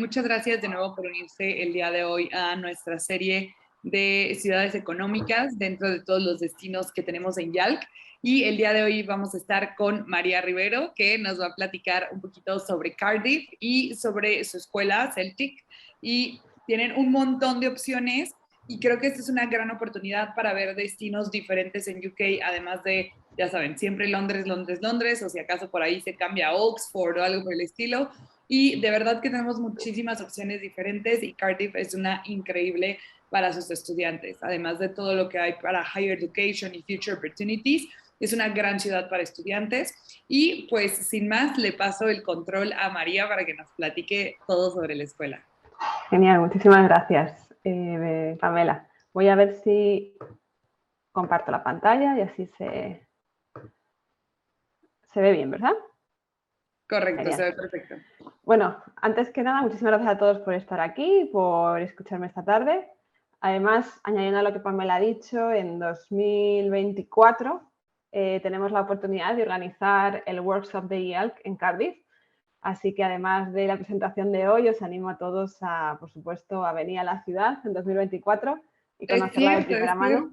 Muchas gracias de nuevo por unirse el día de hoy a nuestra serie de ciudades económicas dentro de todos los destinos que tenemos en Yalc. Y el día de hoy vamos a estar con María Rivero, que nos va a platicar un poquito sobre Cardiff y sobre su escuela, Celtic. Y tienen un montón de opciones y creo que esta es una gran oportunidad para ver destinos diferentes en UK, además de, ya saben, siempre Londres, Londres, Londres, o si acaso por ahí se cambia a Oxford o algo por el estilo. Y de verdad que tenemos muchísimas opciones diferentes y Cardiff es una increíble para sus estudiantes. Además de todo lo que hay para Higher Education y Future Opportunities, es una gran ciudad para estudiantes. Y pues sin más, le paso el control a María para que nos platique todo sobre la escuela. Genial, muchísimas gracias, Pamela. Voy a ver si comparto la pantalla y así se ve bien, ¿verdad? Correcto, Genial. se ve perfecto. Bueno, antes que nada, muchísimas gracias a todos por estar aquí, por escucharme esta tarde. Además, añadiendo a lo que Pamela ha dicho, en 2024 tenemos la oportunidad de organizar el Workshop de IELC en Cardiff. Así que además de la presentación de hoy, os animo a todos a, por supuesto, a venir a la ciudad en 2024 y conocerla de primera mano,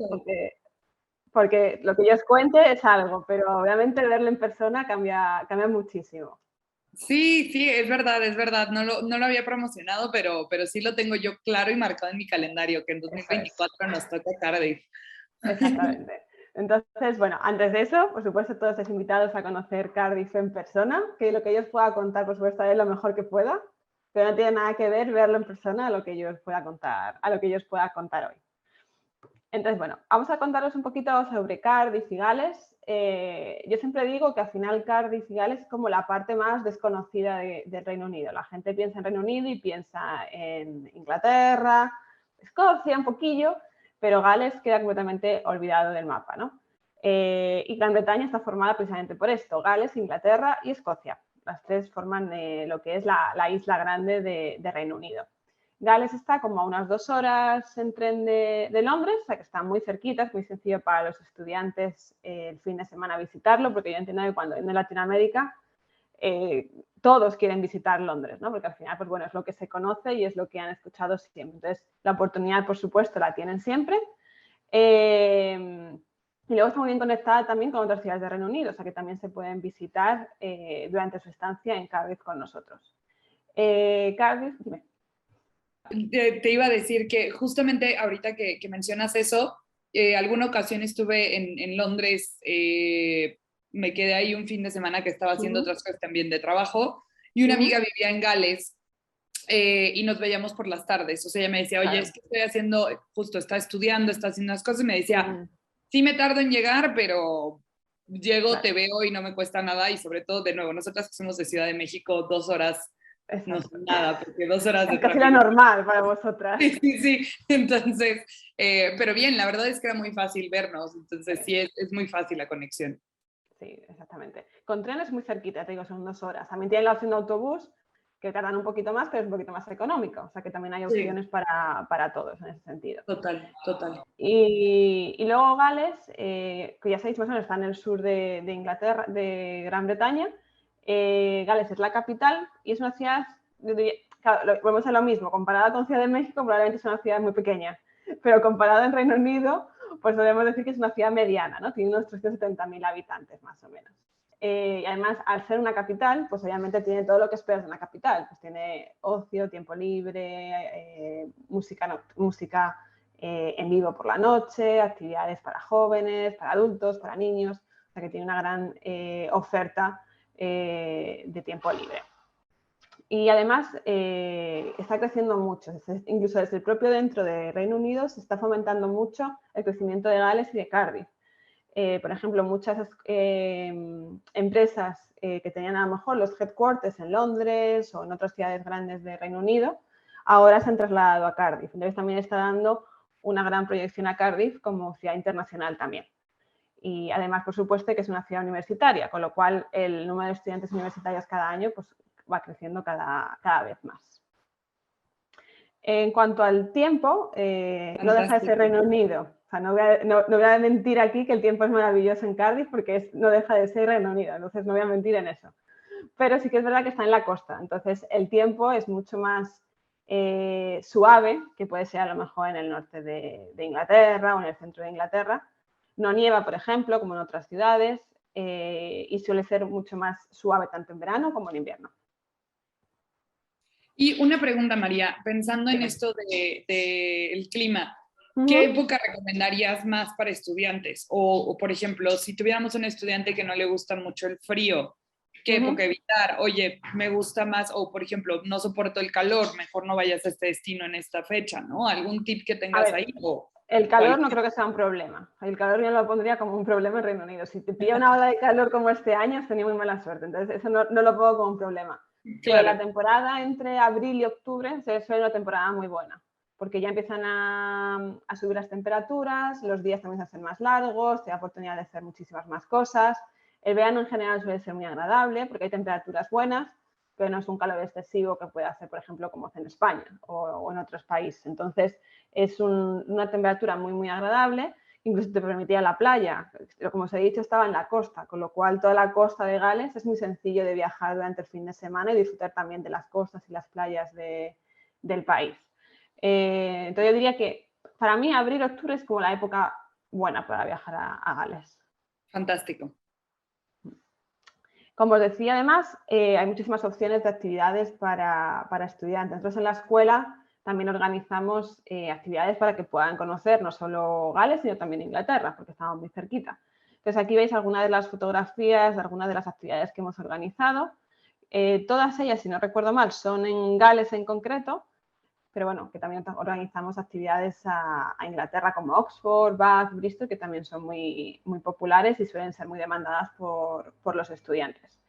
porque lo que yo os cuente es algo, pero obviamente verlo en persona cambia muchísimo. Sí, sí, es verdad. No lo había promocionado, pero sí lo tengo yo claro y marcado en mi calendario, que en 2024 nos toca Cardiff. Exactamente. Entonces, bueno, antes de eso, por supuesto, todos estáis invitados a conocer Cardiff en persona, que lo que yo os pueda contar, por supuesto, es lo mejor que pueda, pero no tiene nada que ver verlo en persona a lo que yo os pueda contar, hoy. Entonces, bueno, vamos a contaros un poquito sobre Cardiff y Gales. Yo siempre digo que al final Cardiff y Gales es como la parte más desconocida del Reino Unido. La gente piensa en Reino Unido y piensa en Inglaterra, Escocia un poquillo, pero Gales queda completamente olvidado del mapa, ¿no? Y Gran Bretaña está formada precisamente por esto, Gales, Inglaterra y Escocia. Las tres forman lo que es la isla grande de Reino Unido. Gales está como a unas 2 horas en tren de Londres, o sea que está muy cerquita, es muy sencillo para los estudiantes el fin de semana visitarlo, porque yo entiendo que cuando vienen de Latinoamérica todos quieren visitar Londres, ¿no? Porque al final, pues bueno, es lo que se conoce y es lo que han escuchado siempre. Entonces, la oportunidad, por supuesto, la tienen siempre. Y luego está muy bien conectada también con otras ciudades de Reino Unido, o sea que también se pueden visitar durante su estancia en Cardiff con nosotros. Cardiff, dime. Te iba a decir que justamente ahorita que mencionas eso, alguna ocasión estuve en Londres, me quedé ahí un fin de semana que estaba haciendo otras cosas también de trabajo y una amiga vivía en Gales y nos veíamos por las tardes. O sea, ella me decía, oye, es que estoy haciendo, justo está estudiando, está haciendo unas cosas y me decía, sí me tardo en llegar, pero llego, te veo y no me cuesta nada y sobre todo, de nuevo, nosotras que somos de Ciudad de México, 2 horas no son nada, porque 2 horas de es casi tráfico. lo normal para vosotras. Sí. Entonces, pero bien, la verdad es que era muy fácil vernos, entonces sí, es muy fácil la conexión. Sí, exactamente. Con tren es muy cerquita, te digo, son 2 horas. También tienen la opción de autobús, que tardan un poquito más, pero es un poquito más económico. O sea que también hay opciones para todos en ese sentido. Total. Y luego Gales, que ya sabéis más o menos, está en el sur de Inglaterra, de Gran Bretaña. Gales es la capital y es una ciudad, claro, volvemos a lo mismo, comparada con Ciudad de México, probablemente es una ciudad muy pequeña, pero comparada en Reino Unido, pues podemos decir que es una ciudad mediana, ¿no? Tiene unos 370.000 habitantes más o menos. Y además, al ser una capital, pues obviamente tiene todo lo que esperas de una capital. Pues tiene ocio, tiempo libre, música en vivo por la noche, actividades para jóvenes, para adultos, para niños. O sea que tiene una gran oferta de tiempo libre. Y además está creciendo mucho, incluso desde el propio dentro de Reino Unido se está fomentando mucho el crecimiento de Gales y de Cardiff. Por ejemplo, muchas empresas que tenían a lo mejor los headquarters en Londres o en otras ciudades grandes de Reino Unido, ahora se han trasladado a Cardiff. Entonces también está dando una gran proyección a Cardiff como ciudad internacional también. Y además, por supuesto, que es una ciudad universitaria, con lo cual el número de estudiantes universitarios cada año pues, va creciendo cada vez más. En cuanto al tiempo, no deja de ser Reino Unido. O sea, no voy a mentir aquí que el tiempo es maravilloso en Cardiff porque no deja de ser Reino Unido, entonces no voy a mentir en eso. pero sí que es verdad que está en la costa. Entonces, el tiempo es mucho más suave que puede ser a lo mejor en el norte de Inglaterra o en el centro de Inglaterra. No nieva, por ejemplo, como en otras ciudades, y suele ser mucho más suave tanto en verano como en invierno. Y una pregunta, María, pensando en Dime. esto del clima, ¿qué época recomendarías más para estudiantes? O, por ejemplo, si tuviéramos un estudiante que no le gusta mucho el frío, ¿qué época evitar? Oye, me gusta más, o por ejemplo, no soporto el calor, mejor no vayas a este destino en esta fecha, ¿no? ¿Algún tip que A tengas ver, ahí? el calor no creo que sea un problema. El calor yo lo pondría como un problema en Reino Unido. Si te pilla una ola de calor como este año, has tenido muy mala suerte. Entonces, eso no lo pongo como un problema. Pero la Claro. temporada entre abril y octubre suele ser una temporada muy buena, porque ya empiezan a subir las temperaturas, los días también se hacen más largos, te da oportunidad de hacer muchísimas más cosas. El verano en general suele ser muy agradable, porque hay temperaturas buenas, pero no es un calor excesivo que puede hacer, por ejemplo, como hace en España o en otros países. Entonces, es una temperatura muy, muy agradable. Incluso te permitía la playa. Como os he dicho, estaba en la costa, con lo cual toda la costa de Gales es muy sencillo de viajar durante el fin de semana y disfrutar también de las costas y las playas del país. Entonces yo diría que para mí abril-octubre es como la época buena para viajar a Gales. Fantástico. Como os decía, además, hay muchísimas opciones de actividades para estudiantes. Entonces, en la escuela también organizamos actividades para que puedan conocer no solo Gales, sino también Inglaterra, porque estamos muy cerquita. Entonces, aquí veis algunas de las fotografías de algunas de las actividades que hemos organizado. Todas ellas, si no recuerdo mal, son en Gales en concreto, pero bueno, que también organizamos actividades a Inglaterra como Oxford, Bath, Bristol, que también son muy, muy populares y suelen ser muy demandadas por los estudiantes.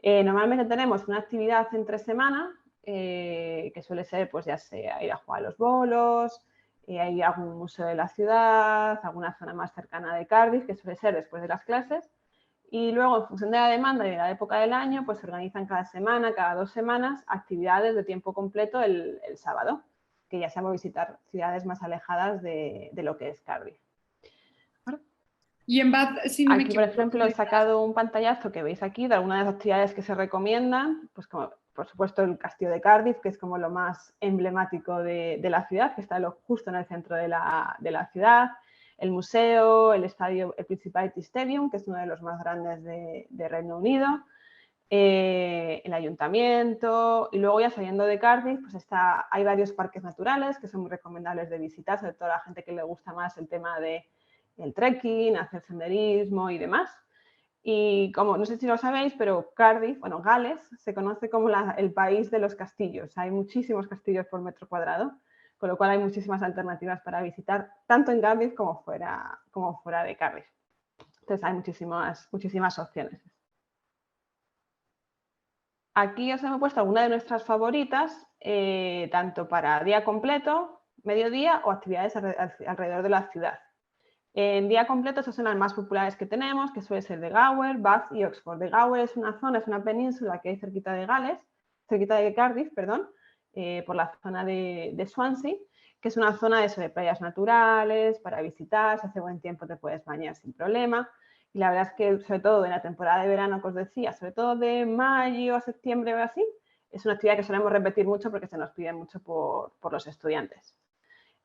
Normalmente tenemos una actividad entre semana, que suele ser, pues ya sea ir a jugar a los bolos, ir a algún museo de la ciudad, alguna zona más cercana de Cardiff, que suele ser después de las clases. Y luego, en función de la demanda y de la época del año, pues se organizan cada semana, cada 2 semanas, actividades de tiempo completo el sábado, que ya sea por visitar ciudades más alejadas de lo que es Cardiff. Y en Bath, si no me Aquí, por equivoco, ejemplo, he sacado un pantallazo que veis aquí de algunas de las actividades que se recomiendan, pues como por supuesto el castillo de Cardiff, que es como lo más emblemático de la ciudad, que está justo en el centro de la ciudad, el museo, el estadio, el Principality Stadium, que es uno de los más grandes de Reino Unido, el ayuntamiento, y luego ya saliendo de Cardiff, pues hay varios parques naturales que son muy recomendables de visitar, sobre todo a la gente que le gusta más el tema del trekking, hacer senderismo y demás. Y como no sé si lo sabéis, pero Cardiff, bueno, Gales, se conoce como el país de los castillos. Hay muchísimos castillos por metro cuadrado, con lo cual hay muchísimas alternativas para visitar, tanto en Cardiff como fuera de Cardiff. Entonces hay muchísimas opciones. Aquí os hemos puesto algunas de nuestras favoritas, tanto para día completo, mediodía o actividades alrededor de la ciudad. En día completo, esas son las más populares que tenemos, que suele ser de Gower, Bath y Oxford. De Gower es una península que hay cerquita de Gales, cerquita de Cardiff, perdón, por la zona de Swansea, que es una zona de playas naturales, para visitar, si hace buen tiempo te puedes bañar sin problema. Y la verdad es que, sobre todo en la temporada de verano que os decía, sobre todo de mayo a septiembre o así, es una actividad que solemos repetir mucho porque se nos pide mucho por los estudiantes.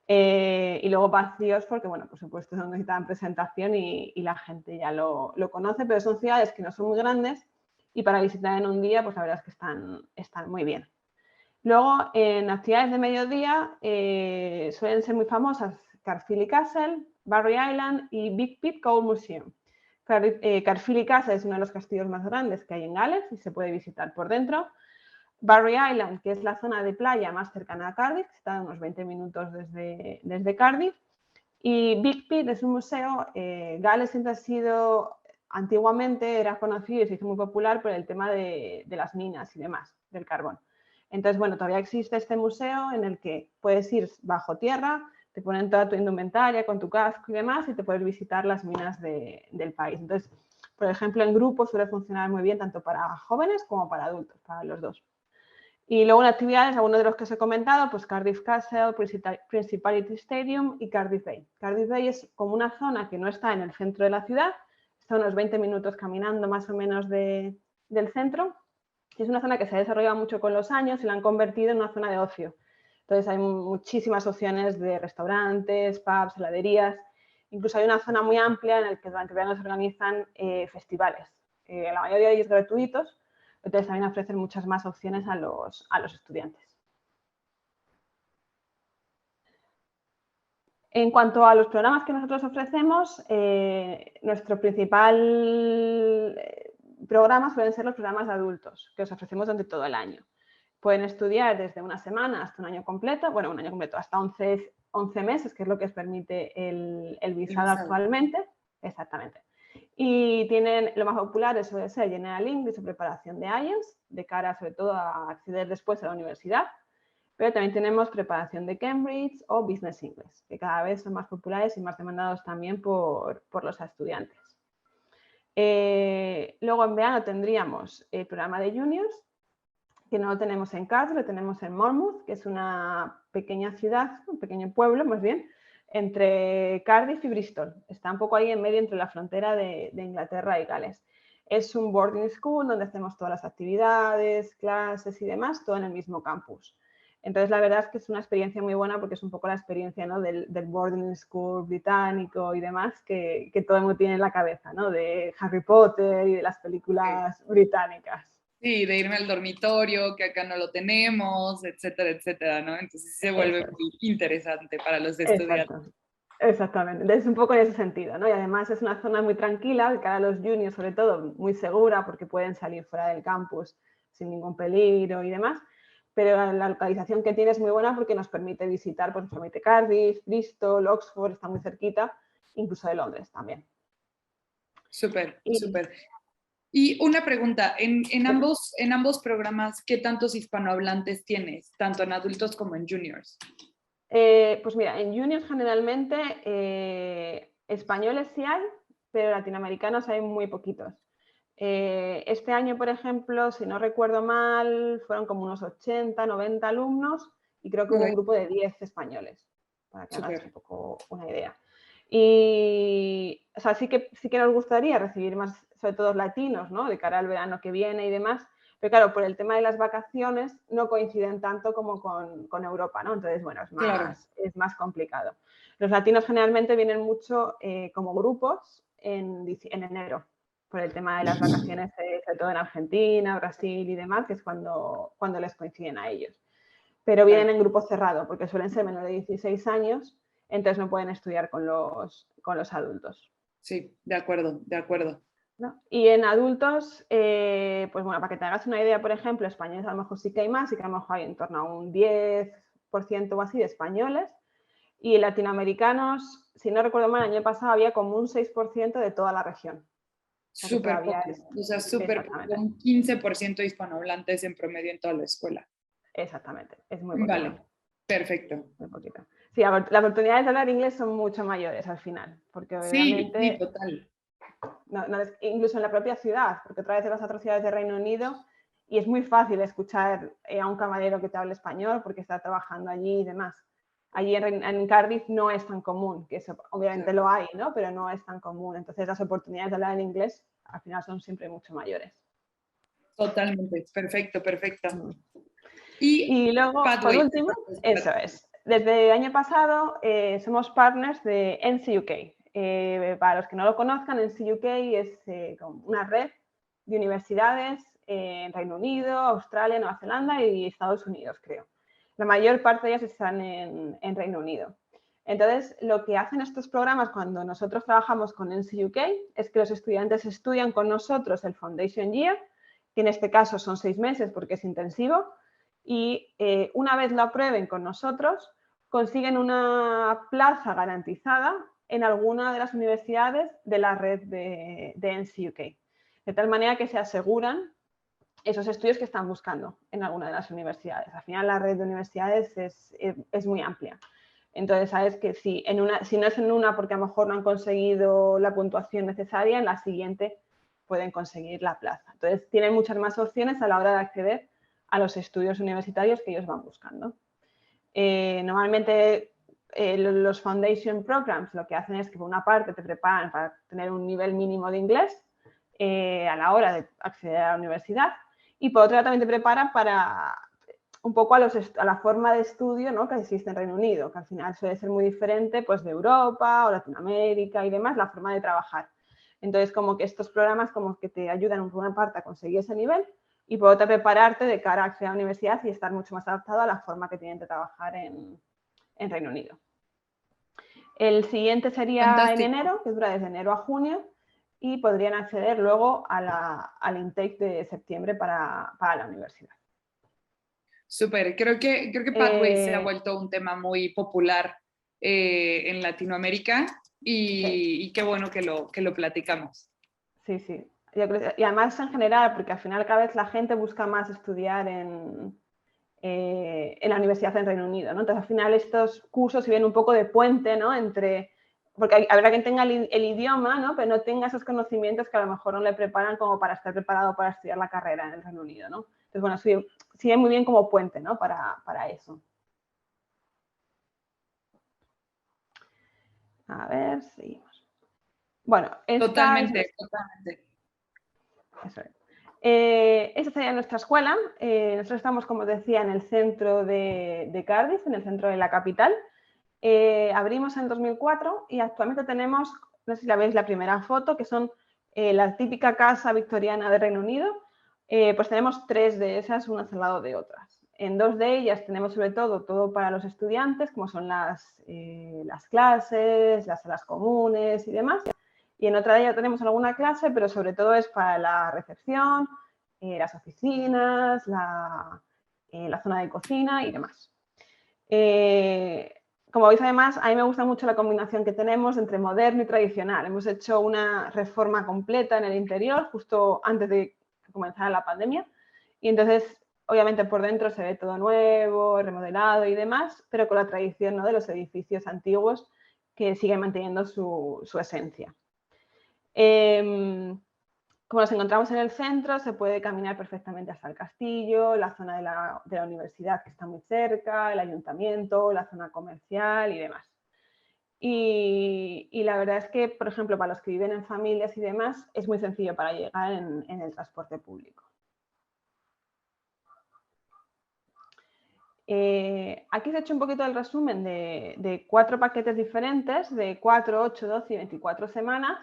Y luego Bath y Oxford, que bueno, por supuesto no necesitan presentación y la gente ya lo conoce, pero son ciudades que no son muy grandes y para visitar en un día, pues la verdad es que están muy bien. Luego, en actividades de mediodía suelen ser muy famosas Caerphilly Castle, Barry Island y Big Pit Coal Museum. Caerphilly Castle es uno de los castillos más grandes que hay en Gales y se puede visitar por dentro. Barry Island, que es la zona de playa más cercana a Cardiff, está a unos 20 minutos desde Cardiff. Y Big Pit es un museo, Gales siempre ha sido, antiguamente era conocido y se hizo muy popular por el tema de las minas y demás, del carbón. Entonces, bueno, todavía existe este museo en el que puedes ir bajo tierra, te ponen toda tu indumentaria con tu casco y demás y te puedes visitar las minas del país. Entonces, por ejemplo, en grupo suele funcionar muy bien tanto para jóvenes como para adultos, para los dos. Y luego en actividades, algunos de los que os he comentado, pues Cardiff Castle, Principality Stadium y Cardiff Bay. Cardiff Bay es como una zona que no está en el centro de la ciudad, está a unos 20 minutos caminando más o menos del centro Es una zona que se ha desarrollado mucho con los años y la han convertido en una zona de ocio. Entonces hay muchísimas opciones de restaurantes, pubs, heladerías. Incluso hay una zona muy amplia en la que durante el verano se organizan festivales. La mayoría de ellos gratuitos, entonces también ofrecen muchas más opciones a los estudiantes. En cuanto a los programas que nosotros ofrecemos, nuestro principal programa suelen ser los programas de adultos, que os ofrecemos durante todo el año. Pueden estudiar desde una semana hasta un año completo, bueno, un año completo, hasta 11 meses, que es lo que os permite el visado actualmente. Exactamente. Y tienen, lo más popular suele ser General English o preparación de IELTS, de cara sobre todo a acceder después a la universidad. Pero también tenemos preparación de Cambridge o Business English, que cada vez son más populares y más demandados también por los estudiantes. Luego en verano tendríamos el programa de Juniors, que no lo tenemos en Cardiff, lo tenemos en Monmouth, que es una pequeña ciudad, un pequeño pueblo más bien, entre Cardiff y Bristol. Está un poco ahí en medio entre la frontera de Inglaterra y Gales. Es un boarding school donde hacemos todas las actividades, clases y demás, todo en el mismo campus. Entonces, la verdad es que es una experiencia muy buena porque es un poco la experiencia, ¿no?, del boarding school británico y demás que todo el mundo tiene en la cabeza, ¿no?, de Harry Potter y de las películas británicas. Sí, de irme al dormitorio, que acá no lo tenemos, etcétera, etcétera, ¿no? Entonces se vuelve muy interesante para los estudiantes. Exacto. Exactamente, entonces un poco en ese sentido, ¿no? Y además es una zona muy tranquila, de cara a los juniors sobre todo, muy segura porque pueden salir fuera del campus sin ningún peligro y demás, pero la localización que tiene es muy buena porque nos permite visitar, pues nos permite Cardiff, Bristol, Oxford, está muy cerquita, incluso de Londres también. Súper, súper. Y una pregunta, en ambos programas, ¿qué tantos hispanohablantes tienes, tanto en adultos como en juniors? Pues mira, en juniors generalmente españoles sí hay, pero latinoamericanos hay muy poquitos. Este año, por ejemplo, si no recuerdo mal, fueron como unos 80, 90 alumnos y creo que hubo un grupo de 10 españoles, para que hagas un poco una idea. Y o sea, sí que nos gustaría recibir más, sobre todo latinos, ¿no?, de cara al verano que viene y demás, pero claro, por el tema de las vacaciones no coinciden tanto como con Europa, ¿no? Entonces, bueno, es más complicado. Los latinos generalmente vienen mucho como grupos en enero, por el tema de las vacaciones, sobre todo en Argentina, Brasil y demás, que es cuando les coinciden a ellos. Pero vienen en grupo cerrado, porque suelen ser menores de 16 años, entonces no pueden estudiar con los adultos. Sí, de acuerdo, de acuerdo. ¿No? Y en adultos, pues bueno, para que te hagas una idea, por ejemplo, españoles a lo mejor sí que hay más, sí que a lo mejor hay en torno a un 10% o así de españoles, y latinoamericanos, si no recuerdo mal, el año pasado había como un 6% de toda la región. Súper poco, o sea, súper poco, un 15% de hispanohablantes en promedio en toda la escuela. Exactamente, es muy poquito. Vale, perfecto. Muy poquito. Sí, las oportunidades de hablar inglés son mucho mayores al final, porque obviamente... Sí, total. Incluso en la propia ciudad, porque otra vez te vas a otras ciudades de Reino Unido y es muy fácil escuchar a un camarero que te hable español porque está trabajando allí y demás. Allí en Cardiff no es tan común, que eso, obviamente lo hay, ¿no?, pero no es tan común. Entonces las oportunidades de hablar en inglés al final son siempre mucho mayores. Totalmente, perfecto, perfecto. Y luego, por último, eso es. Desde el año pasado somos partners de NCUK. Para los que no lo conozcan, NCUK es una red de universidades en Reino Unido, Australia, Nueva Zelanda y Estados Unidos, creo. La mayor parte de ellas están en Reino Unido. Entonces, lo que hacen estos programas cuando nosotros trabajamos con NCUK es que los estudiantes estudian con nosotros el Foundation Year, que en este caso son 6 meses porque es intensivo, y una vez lo aprueben con nosotros, consiguen una plaza garantizada en alguna de las universidades de la red de NCUK. De tal manera que se aseguran esos estudios que están buscando en alguna de las universidades. Al final la red de universidades es muy amplia. Entonces, sabes que si no es en una porque a lo mejor no han conseguido la puntuación necesaria, en la siguiente pueden conseguir la plaza. Entonces, tienen muchas más opciones a la hora de acceder a los estudios universitarios que ellos van buscando. Normalmente los Foundation Programs lo que hacen es que por una parte te preparan para tener un nivel mínimo de inglés a la hora de acceder a la universidad y por otro lado también te prepara para un poco a la forma de estudio, ¿no?, que existe en Reino Unido, que al final suele ser muy diferente pues, de Europa o Latinoamérica y demás, la forma de trabajar. Entonces, como que estos programas como que te ayudan por una parte a conseguir ese nivel y por otra prepararte de cara a acceder a la universidad y estar mucho más adaptado a la forma que tienen de trabajar en Reino Unido. El siguiente sería en Fantástico. enero, que dura desde enero a junio, y podrían acceder luego al intake de septiembre para la universidad. Súper, creo que Pathways se ha vuelto un tema muy popular en Latinoamérica y qué bueno que lo platicamos. Sí, sí. Y además en general, porque al final cada vez la gente busca más estudiar en la universidad en Reino Unido, ¿no? Entonces al final estos cursos vienen un poco de puente, ¿no?, entre, porque habrá quien tenga el idioma, ¿no?, pero no tenga esos conocimientos que a lo mejor no le preparan como para estar preparado para estudiar la carrera en el Reino Unido, ¿no? Entonces, bueno, sigue muy bien como puente, ¿no?, para eso. A ver, seguimos. Bueno, Totalmente. Eso es. Esta sería nuestra escuela. Nosotros estamos, como decía, en el centro de Cardiff, en el centro de la capital. Abrimos en 2004 y actualmente tenemos, no sé si la veis la primera foto, que son la típica casa victoriana de Reino Unido. Pues tenemos 3 de esas, unas al lado de otras. En 2 de ellas tenemos sobre todo para los estudiantes, como son las clases, las salas comunes y demás. Y en otra de ellas tenemos alguna clase, pero sobre todo es para la recepción, las oficinas, la zona de cocina y demás. Como veis, además, a mí me gusta mucho la combinación que tenemos entre moderno y tradicional. Hemos hecho una reforma completa en el interior justo antes de que comenzara la pandemia y entonces, obviamente, por dentro se ve todo nuevo, remodelado y demás, pero con la tradición, ¿no?, de los edificios antiguos que siguen manteniendo su esencia. Como nos encontramos en el centro, se puede caminar perfectamente hasta el castillo, la zona de la universidad que está muy cerca, el ayuntamiento, la zona comercial y demás. Y la verdad es que, por ejemplo, para los que viven en familias y demás, es muy sencillo para llegar en el transporte público. Aquí se ha hecho un poquito el resumen de 4 paquetes diferentes de 4, 8, 12 y 24 semanas,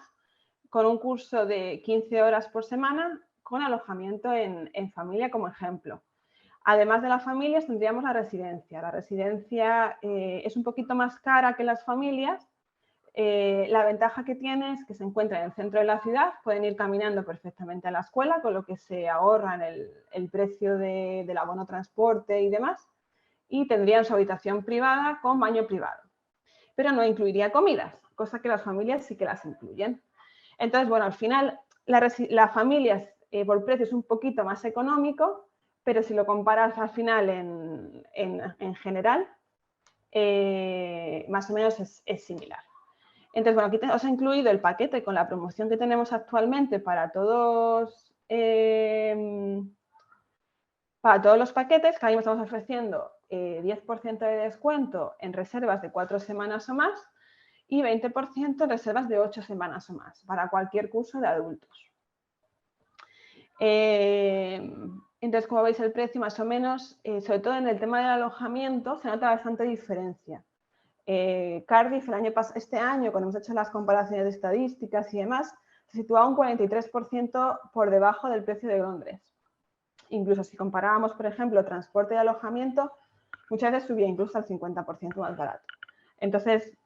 con un curso de 15 horas por semana con alojamiento en familia como ejemplo. Además de las familias tendríamos la residencia. La residencia es un poquito más cara que las familias. La ventaja que tiene es que se encuentra en el centro de la ciudad, pueden ir caminando perfectamente a la escuela, con lo que se ahorran el precio del abono transporte y demás, y tendrían su habitación privada con baño privado. Pero no incluiría comidas, cosa que las familias sí que las incluyen. Entonces, bueno, al final las familias por precio es un poquito más económico, pero si lo comparas al final en general, más o menos es similar. Entonces, bueno, aquí os he incluido el paquete con la promoción que tenemos actualmente para todos los paquetes, que ahora mismo estamos ofreciendo 10% de descuento en reservas de 4 semanas o más y 20% en reservas de 8 semanas o más para cualquier curso de adultos. Entonces, como veis, el precio más o menos, sobre todo en el tema del alojamiento, se nota bastante diferencia. Cardiff este año, cuando hemos hecho las comparaciones de estadísticas y demás, se situaba un 43% por debajo del precio de Londres. Incluso si comparábamos, por ejemplo, transporte y alojamiento, muchas veces subía incluso al 50% más barato. Entonces,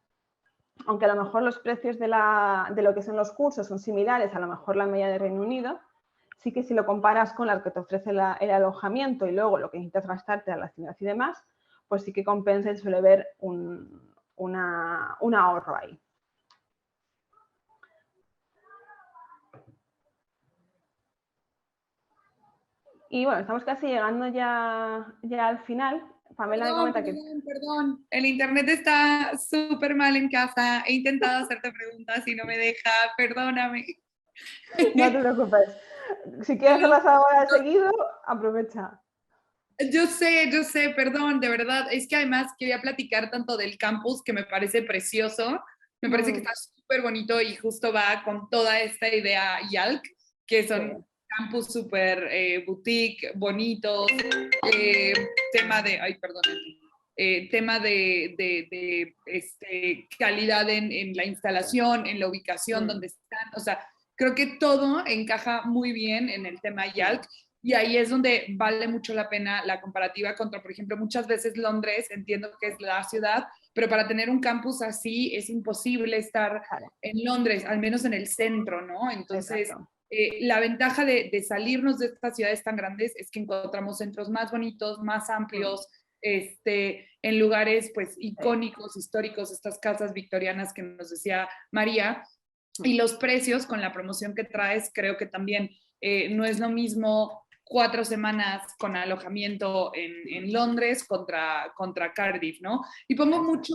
aunque a lo mejor los precios de lo que son los cursos son similares a lo mejor la media de Reino Unido, sí que si lo comparas con la que te ofrece el alojamiento y luego lo que necesitas gastarte a la ciudad y demás, pues sí que compensa y suele ver un ahorro ahí. Y bueno, estamos casi llegando ya al final. Pamela me comenta que... Perdón, el internet está súper mal en casa. He intentado hacerte preguntas y no me deja, perdóname. No te preocupes. Si quieres hacerlas ahora seguido, aprovecha. Yo sé, perdón, de verdad. Es que además quería platicar tanto del campus, que me parece precioso. Me parece que está súper bonito y justo va con toda esta idea YALC, que son campus súper boutique, bonitos, tema de, ay, perdón, tema de calidad en la instalación, en la ubicación donde están, o sea, creo que todo encaja muy bien en el tema YALC y ahí es donde vale mucho la pena la comparativa contra, por ejemplo, muchas veces Londres, entiendo que es la ciudad, pero para tener un campus así es imposible estar en Londres, al menos en el centro, ¿no? Entonces, la ventaja de salirnos de estas ciudades tan grandes es que encontramos centros más bonitos, más amplios, en lugares pues icónicos, históricos, estas casas victorianas que nos decía María, y los precios con la promoción que traes, creo que también no es lo mismo 4 semanas con alojamiento en Londres contra Cardiff, ¿no? Y pongo mucho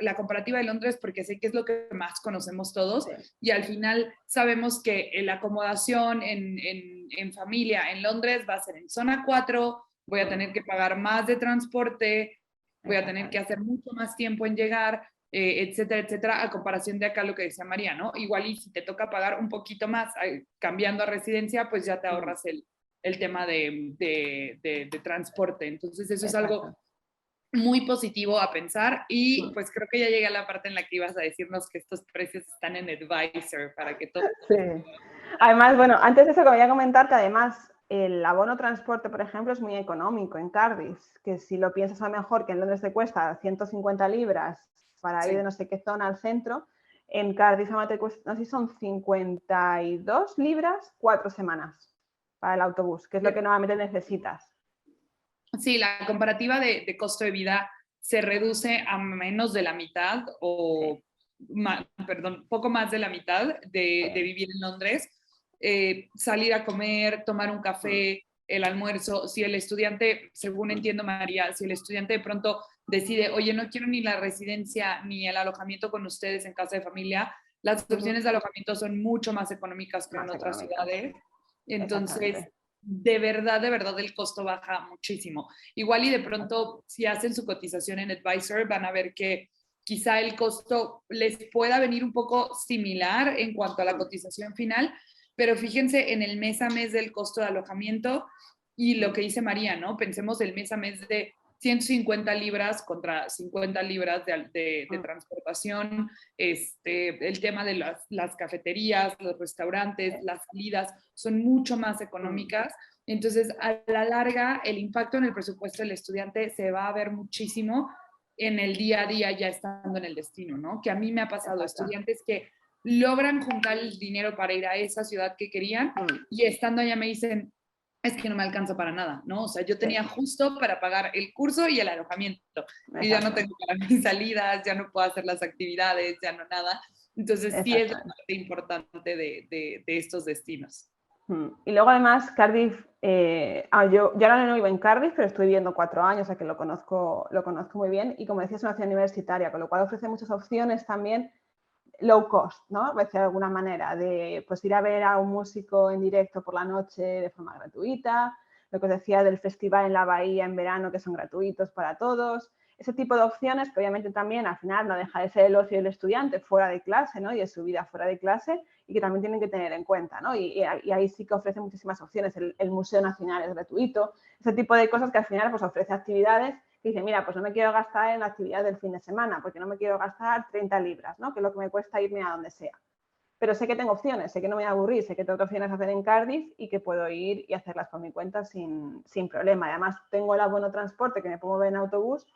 la comparativa de Londres porque sé que es lo que más conocemos todos y al final sabemos que la acomodación en familia en Londres va a ser en zona 4, voy a tener que pagar más de transporte, voy a tener que hacer mucho más tiempo en llegar, etcétera, etcétera, a comparación de acá lo que decía María, ¿no? Igual y si te toca pagar un poquito más cambiando a residencia, pues ya te ahorras el tema de transporte. Entonces eso es algo muy positivo a pensar y pues creo que ya llegué a la parte en la que ibas a decirnos que estos precios están en Advisor para que todo... Sí. Además, bueno, antes de eso quería comentar que además el abono transporte, por ejemplo, es muy económico en Cardiff, que si lo piensas a lo mejor que en Londres te cuesta 150 libras para ir de no sé qué zona al centro, en Cardiff te cuesta, no sé si son 52 libras 4 semanas para el autobús, que es lo que normalmente necesitas. Sí, la comparativa de costo de vida se reduce a menos de la mitad o, perdón, poco más de la mitad de vivir en Londres. Salir a comer, tomar un café, el almuerzo, si el estudiante, según entiendo María, si el estudiante de pronto decide, oye, no quiero ni la residencia ni el alojamiento con ustedes en casa de familia, las opciones de alojamiento son mucho más económicas que en otras ciudades. Entonces, de verdad, el costo baja muchísimo. Igual y de pronto, si hacen su cotización en Advisor, van a ver que quizá el costo les pueda venir un poco similar en cuanto a la cotización final, pero fíjense en el mes a mes del costo de alojamiento y lo que dice María, ¿no? Pensemos el mes a mes de 150 libras contra 50 libras de transportación, el tema de las cafeterías, los restaurantes, las salidas son mucho más económicas. Entonces, a la larga, el impacto en el presupuesto del estudiante se va a ver muchísimo en el día a día ya estando en el destino, ¿no? Que a mí me ha pasado estudiantes que logran juntar el dinero para ir a esa ciudad que querían y estando allá me dicen, es que no me alcanza para nada, ¿no? O sea, yo tenía justo para pagar el curso y el alojamiento y ya no tengo para mis salidas, ya no puedo hacer las actividades, ya no nada. Entonces sí es la parte importante de estos destinos. Y luego además Cardiff, yo ahora no vivo en Cardiff, pero estoy viviendo 4 años, o sea que lo conozco muy bien y como decías es una ciudad universitaria, con lo cual ofrece muchas opciones también low cost, ¿no? De alguna manera, de pues ir a ver a un músico en directo por la noche de forma gratuita, lo que os decía del festival en la bahía en verano que son gratuitos para todos, ese tipo de opciones que obviamente también al final no deja de ser el ocio del estudiante fuera de clase, ¿no? Y de su vida fuera de clase y que también tienen que tener en cuenta, ¿no? Y ahí sí que ofrece muchísimas opciones, el Museo Nacional es gratuito, ese tipo de cosas que al final pues ofrece actividades que dice, mira, pues no me quiero gastar en la actividad del fin de semana, porque no me quiero gastar 30 libras, ¿no? Que es lo que me cuesta irme a donde sea. Pero sé que tengo opciones, sé que no me voy a aburrir, sé que tengo opciones a hacer en Cardiff y que puedo ir y hacerlas por mi cuenta sin problema. Además, tengo el abono transporte que me puedo mover en autobús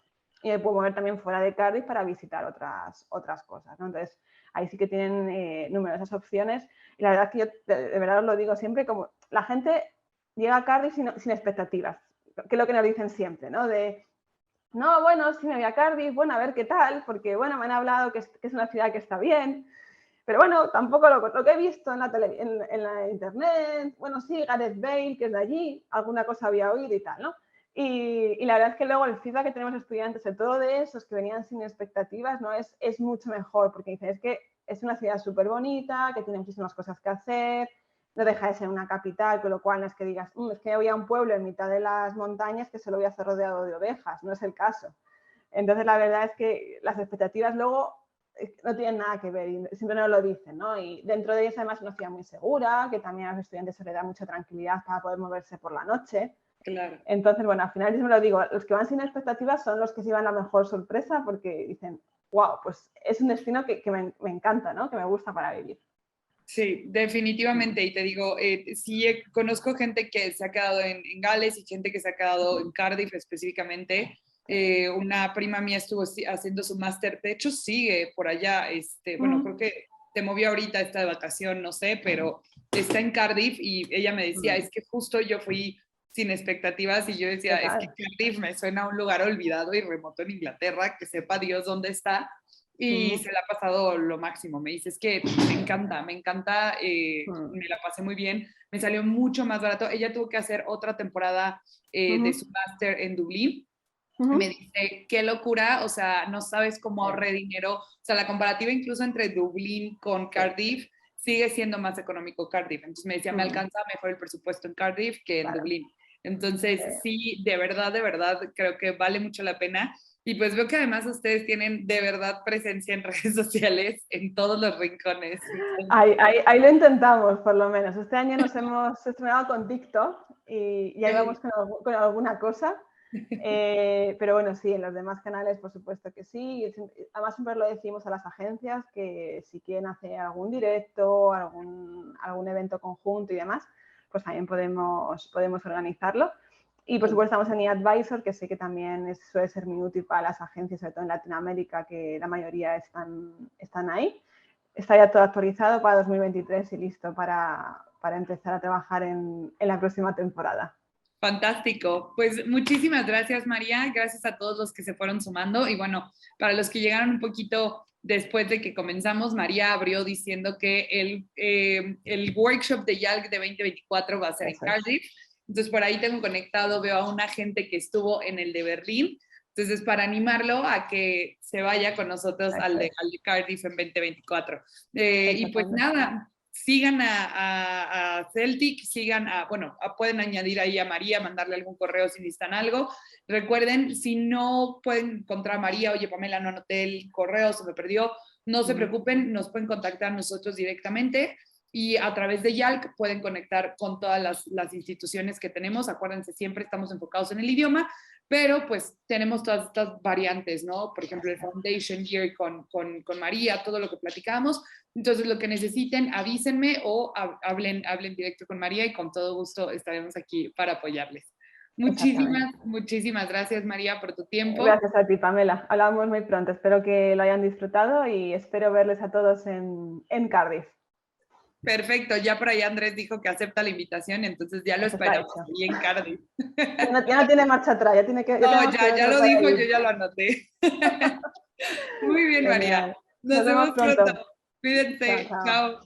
y me puedo mover también fuera de Cardiff para visitar otras cosas, ¿no? Entonces, ahí sí que tienen numerosas opciones. Y la verdad es que yo, de verdad os lo digo siempre, como la gente llega a Cardiff sin expectativas, que es lo que nos dicen siempre, ¿no? No, bueno, sí me voy a Cardiff, bueno, a ver qué tal, porque, bueno, me han hablado que es una ciudad que está bien, pero bueno, tampoco lo que he visto en la internet, bueno, sí, Gareth Bale, que es de allí, alguna cosa había oído y tal, ¿no? Y la verdad es que luego el feedback que tenemos estudiantes, sobre todo de esos que venían sin expectativas, ¿no? Es mucho mejor, porque dicen, es que es una ciudad súper bonita, que tiene muchísimas cosas que hacer, no deja de ser una capital, con lo cual no es que digas, es que voy a un pueblo en mitad de las montañas que se lo voy a hacer rodeado de ovejas, no es el caso. Entonces, la verdad es que las expectativas luego no tienen nada que ver y siempre nos lo dicen, ¿no? Y dentro de ellas además una ciudad muy segura, que también a los estudiantes se les da mucha tranquilidad para poder moverse por la noche. Claro. Entonces, bueno, al final yo me lo digo, los que van sin expectativas son los que se llevan la mejor sorpresa porque dicen, wow, pues es un destino que me encanta, ¿no? Que me gusta para vivir. Sí, definitivamente. Y te digo, sí conozco gente que se ha quedado en Gales y gente que se ha quedado en Cardiff específicamente. Una prima mía estuvo haciendo su máster, de hecho sigue por allá, bueno, creo que se movió ahorita, está de vacación, no sé, pero está en Cardiff y ella me decía, es que justo yo fui sin expectativas y yo decía, es que Cardiff me suena a un lugar olvidado y remoto en Inglaterra, que sepa Dios dónde está. Y se le ha pasado lo máximo. Me dice, es que me encanta, me la pasé muy bien, me salió mucho más barato. Ella tuvo que hacer otra temporada de su máster en Dublín. Me dice, qué locura, o sea, no sabes cómo ahorré dinero. O sea, la comparativa incluso entre Dublín con Cardiff sigue siendo más económico Cardiff. Entonces me decía, me alcanza mejor el presupuesto en Cardiff que en Dublín. Entonces, sí, de verdad, creo que vale mucho la pena. Y pues veo que además ustedes tienen de verdad presencia en redes sociales en todos los rincones. Ahí lo intentamos, por lo menos. Este año nos hemos estrenado con TikTok y ahí vamos con alguna cosa. Pero bueno, sí, en los demás canales por supuesto que sí. Además siempre lo decimos a las agencias que si quieren hacer algún directo, algún evento conjunto y demás, pues también podemos organizarlo. Y por supuesto estamos en eAdvisor, que sé que también suele ser muy útil para las agencias, sobre todo en Latinoamérica, que la mayoría están ahí. Está ya todo actualizado para 2023 y listo para empezar a trabajar en la próxima temporada. Fantástico. Pues muchísimas gracias, María. Gracias a todos los que se fueron sumando. Y bueno, para los que llegaron un poquito después de que comenzamos, María abrió diciendo que el workshop de YALC de 2024 va a ser en Cardiff. Entonces, por ahí tengo conectado, veo a una gente que estuvo en el de Berlín. Entonces, para animarlo a que se vaya con nosotros al de Cardiff en 2024. Y pues nada, sigan a Celtic, pueden añadir ahí a María, mandarle algún correo si necesitan algo. Recuerden, si no pueden encontrar a María, oye, Pamela, no anoté el correo, se me perdió, no se preocupen, nos pueden contactar nosotros directamente y a través de YALC pueden conectar con todas las instituciones que tenemos. Acuérdense, siempre estamos enfocados en el idioma, pero pues tenemos todas estas variantes, ¿no? Por ejemplo, el Foundation Year con María, todo lo que platicamos. Entonces, lo que necesiten, avísenme o hablen directo con María y con todo gusto estaremos aquí para apoyarles. Muchísimas gracias, María, por tu tiempo. Gracias a ti, Pamela. Hablamos muy pronto. Espero que lo hayan disfrutado y espero verles a todos en Cardiff. Perfecto, ya por ahí Andrés dijo que acepta la invitación, entonces ya lo esperamos ahí en Cardiff. Ya no tiene marcha atrás, ya tiene que... Ya lo dijo, yo ya lo anoté. Muy bien, María. Nos vemos pronto. Cuídense. Chao.